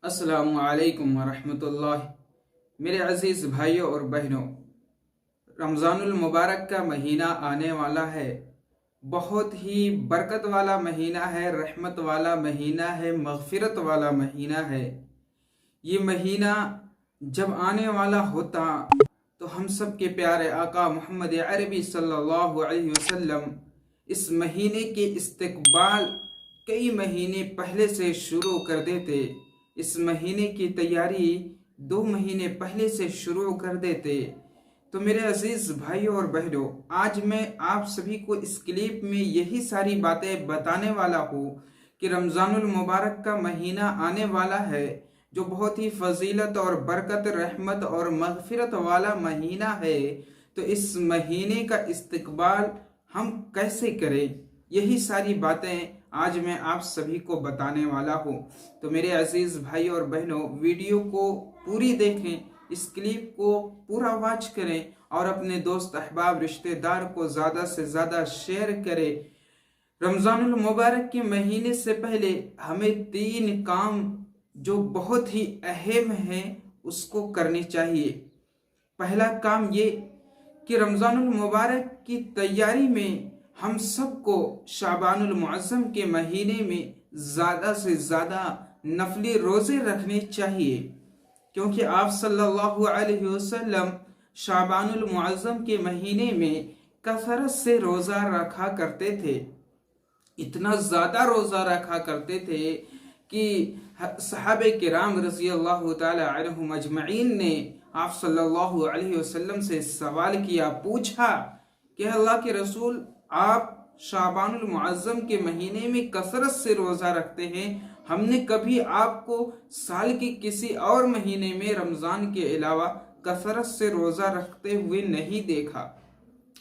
अस्सलामुअलैकुम वरहमतुल्लाह। मेरे अज़ीज़ भाइयों और बहनों, रमज़ानुल मुबारक का महीना आने वाला है। बहुत ही बरकत वाला महीना है, रहमत वाला महीना है, मग़फ़िरत वाला महीना है। ये महीना जब आने वाला होता तो हम सब के प्यारे आका मोहम्मद अरबी सल्लल्लाहु अलैहि वसल्लम इस महीने के इस्तकबाल कई महीने पहले से शुरू कर देते। इस महीने की तैयारी 2 महीने पहले से शुरू कर देते। तो मेरे अजीज भाइयों और बहनों, आज मैं आप सभी को इस क्लिप में यही सारी बातें बताने वाला हूँ कि रमज़ानुल मुबारक का महीना आने वाला है, जो बहुत ही फजीलत और बरकत, रहमत और मग़फ़िरत वाला महीना है। तो इस महीने का इस्तकबाल हम कैसे करें, यही सारी बातें आज मैं आप सभी को बताने वाला हूँ। तो मेरे अजीज भाई और बहनों, वीडियो को पूरी देखें, इस क्लिप को पूरा वॉच करें और अपने दोस्त अहबाब रिश्तेदार को ज़्यादा से ज़्यादा शेयर करें। रमज़ानुल मुबारक के महीने से पहले हमें 3 काम जो बहुत ही अहम हैं उसको करनी चाहिए। पहला काम ये कि रमज़ानुल मुबारक की तैयारी में हम सबको शाबानुल मुअज़्ज़म के महीने में ज़्यादा से ज़्यादा नफली रोज़े रखने चाहिए, क्योंकि आप सल्लल्लाहु अलैहि वसल्लम शाबानुल मुअज़्ज़म के महीने में कसरत से रोज़ा रखा करते थे। इतना ज़्यादा रोज़ा रखा करते थे कि सहाबे किराम रज़ी अल्लाह ताला अन्हुम अजमईन ने आप सल्लल्लाहु अलैहि वसल्लम से सवाल किया, पूछा कि अल्लाह के रसूल, आप शाबानुल मुअज़्ज़म के महीने में कसरत से रोज़ा रखते हैं, हमने कभी आपको साल के किसी और महीने में रमज़ान के अलावा कसरत से रोज़ा रखते हुए नहीं देखा।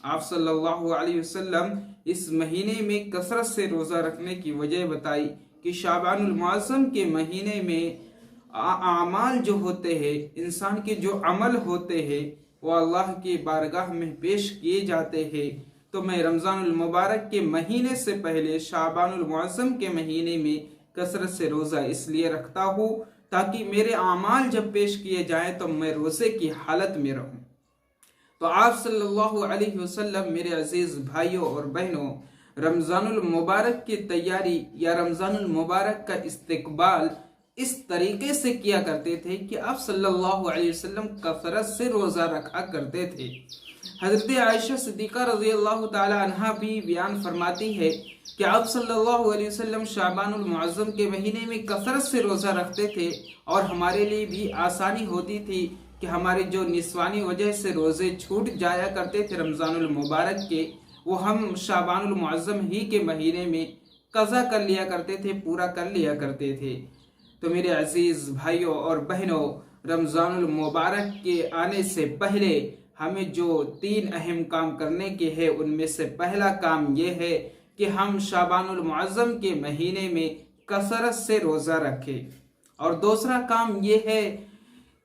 आप सल्लल्लाहु अलैहि वसल्लम इस महीने में कसरत से रोज़ा रखने की वजह बताई कि शाबानुल मुअज़्ज़म के महीने में आमाल जो होते हैं, इंसान के जो अमल होते हैं, वो अल्लाह की बारगाह में पेश किए जाते हैं। तो मैं रमज़ानुल मुबारक के महीने से पहले शाबानुल मुअज़्ज़म के महीने में कसरत से रोज़ा इसलिए रखता हूँ ताकि मेरे आमाल जब पेश किए जाएं तो मैं रोज़े की हालत में रहूँ। तो आप सल्लल्लाहु अलैहि वसल्लम मेरे अजीज़ भाइयों और बहनों, रमज़ानुल मुबारक की तैयारी या रमज़ानुल मुबारक का इस्तकबाल इस तरीके से किया करते थे कि आप सल्लल्लाहु अलैहि वसल्लम कसरत से रोज़ा रखा करते थे। हज़रत आयशा सिद्दीक़ा रज़ी अल्लाह ताला अन्हा भी बयान फरमाती है कि आप सल्लल्लाहु अलैहि वसल्लम शाबानुल मुअज़्ज़म के महीने में कसरत से रोज़ा रखते थे और हमारे लिए भी आसानी होती थी कि हमारे जो निस्वानी वजह से रोज़े छूट जाया करते थे रमज़ानुल मुबारक के, वो हम शाबानुल मुअज़्ज़म ही के महीने में कज़ा कर लिया करते थे, पूरा कर लिया करते थे। तो मेरे अजीज़ भाइयों और बहनों, रमज़ानुल मुबारक के आने से पहले हमें जो 3 अहम काम करने के हैं, उनमें से पहला काम ये है कि हम शाबानुल मुअज़्ज़म के महीने में कसरत से रोज़ा रखें, और दूसरा काम ये है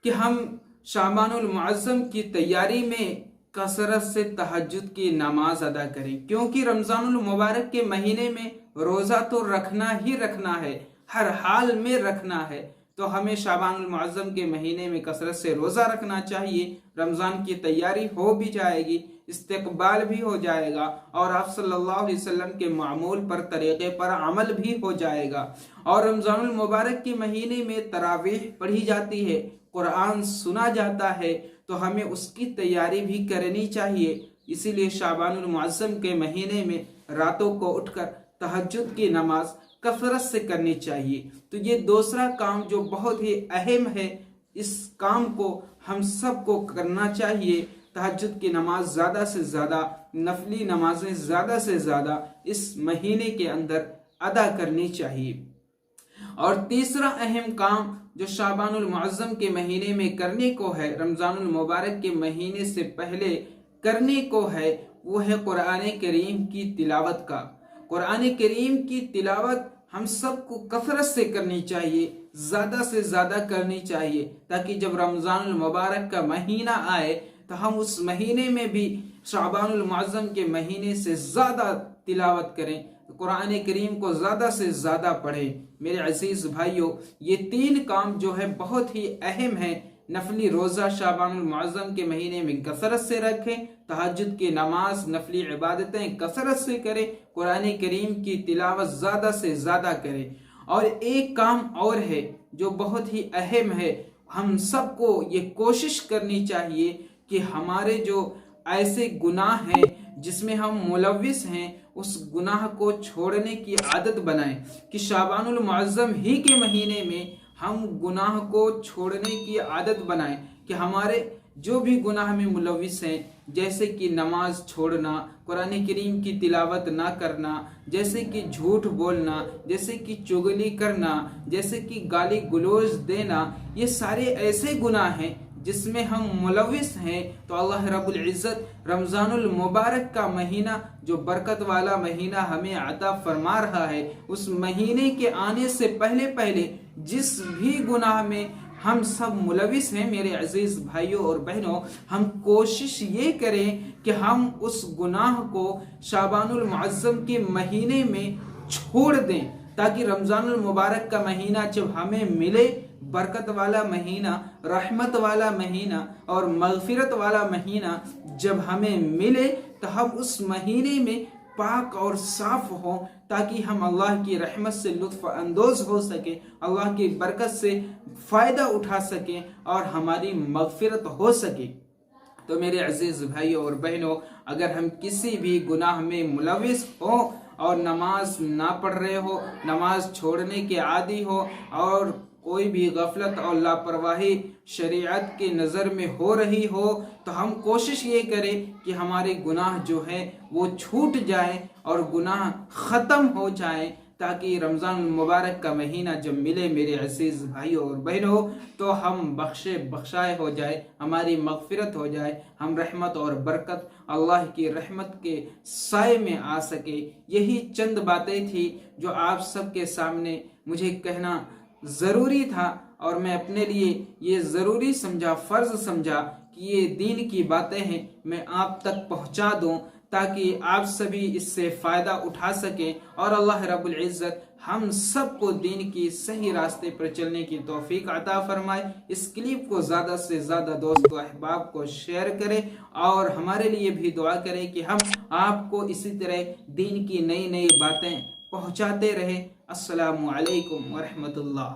कि हम शाबानुल मुअज़्ज़म की तैयारी में कसरत से तहज्जुद की नमाज अदा करें, क्योंकि रमज़ानुल मुबारक के महीने में रोज़ा तो रखना ही रखना है, हर हाल में रखना है। तो हमें शाबानुल मुअज़्ज़म के महीने में कसरत से रोज़ा रखना चाहिए। रमज़ान की तैयारी हो भी जाएगी, इस्तकबाल भी हो जाएगा और आप सल्लल्लाहु अलैहि वसल्लम के मामूल पर, तरीक़े पर अमल भी हो जाएगा। और रमज़ानुल मुबारक के महीने में तरावीह पढ़ी जाती है, कुरान सुना जाता है, तो हमें उसकी तैयारी भी करनी चाहिए। इसीलिए शाबानुल मुअज़्ज़म के महीने में रातों को उठकर तहज्जुद की नमाज कसरत से करनी चाहिए। तो ये दूसरा काम जो बहुत ही अहम है, इस काम को हम सबको करना चाहिए। तहज्जुद की नमाज ज़्यादा से ज़्यादा, नफली नमाजें ज़्यादा से ज़्यादा इस महीने के अंदर अदा करनी चाहिए। और तीसरा अहम काम जो शाबानुल मुअज़्ज़म के महीने में करने को है, रमज़ानुल मुबारक के महीने से पहले करने को है, वो है कुरान करीम की तिलावत का। कुरान करीम की तिलावत हम सबको कसरत से करनी चाहिए, ज़्यादा से ज़्यादा करनी चाहिए, ताकि जब रमज़ानुल मुबारक का महीना आए तो हम उस महीने में भी शाबानुल मुअज़्ज़म के महीने से ज़्यादा तिलावत करें, तो कुरान करीम को ज़्यादा से ज़्यादा पढ़ें। मेरे अजीज़ भाइयों, ये 3 काम जो है बहुत ही अहम है। नफली रोज़ा शाबानुल मुअज़्ज़म के महीने में कसरत से रखें, तहज्जुद की नमाज नफली इबादतें कसरत से करें, कुरान करीम की तिलावत ज़्यादा से ज़्यादा करें। और एक काम और है जो बहुत ही अहम है, हम सबको ये कोशिश करनी चाहिए कि हमारे जो ऐसे गुनाह हैं जिसमें हम मुलव्विस हैं, उस गुनाह को छोड़ने की आदत बनाएं कि शाबानुल मुअज़्ज़म ही के महीने में हम गुनाह को छोड़ने की आदत बनाएं कि हमारे जो भी गुनाह में मुलव्विस हैं, जैसे कि नमाज छोड़ना, कुरान करीम की तिलावत ना करना, जैसे कि झूठ बोलना, जैसे कि चुगली करना, जैसे कि गाली गलौज देना, ये सारे ऐसे गुनाह हैं जिसमें हम मुलव्विस हैं। तो अल्लाह रब्बुल इज़्ज़त रमज़ानुल मुबारक का महीना, जो बरकत वाला महीना हमें अता फरमा रहा है, उस महीने के आने से पहले पहले जिस भी गुनाह में हम सब मुलविस हैं, मेरे अजीज भाइयों और बहनों, हम कोशिश ये करें कि हम उस गुनाह को शाबानुल मुअज़्ज़म के महीने में छोड़ दें, ताकि रमज़ानुल मुबारक का महीना जब हमें मिले, बरकत वाला महीना, रहमत वाला महीना और मग़फ़िरत वाला महीना जब हमें मिले, तो हम उस महीने में पाक और साफ हो, ताकि हम अल्लाह की रहमत से लुत्फ़ अंदोज़ हो सके, अल्लाह की बरकत से फ़ायदा उठा सकें और हमारी मग़फ़िरत हो सके। तो मेरे अजीज़ भाइयों और बहनों, अगर हम किसी भी गुनाह में मुलविस हो और नमाज ना पढ़ रहे हो, नमाज छोड़ने के आदी हो, और कोई भी गफलत और लापरवाही शरीयत की नज़र में हो रही हो, तो हम कोशिश ये करें कि हमारे गुनाह जो है वो छूट जाए और गुनाह ख़त्म हो जाए, ताकि रमज़ान मुबारक का महीना जब मिले मेरे अजीज़ भाइयों और बहनों, तो हम बख्शे बख्शाए हो जाए, हमारी मग़फ़िरत हो जाए, हम रहमत और बरकत अल्लाह की रहमत के साए में आ सके। यही चंद बातें थी जो आप सबके सामने मुझे कहना ज़रूरी था, और मैं अपने लिए ये ज़रूरी समझा, फ़र्ज़ समझा कि ये दीन की बातें हैं, मैं आप तक पहुँचा दूँ, ताकि आप सभी इससे फ़ायदा उठा सकें और अल्लाह रब्बुल इज़्ज़त हम सबको दीन की सही रास्ते पर चलने की तौफीक अता फरमाए। इस क्लिप को ज़्यादा से ज़्यादा दोस्तों अहबाब को शेयर करें और हमारे लिए भी दुआ करें कि हम आपको इसी तरह दीन की नई नई बातें पहुँचाते रहें। अस्सलामु अलैकुम व रहमतुल्लाह।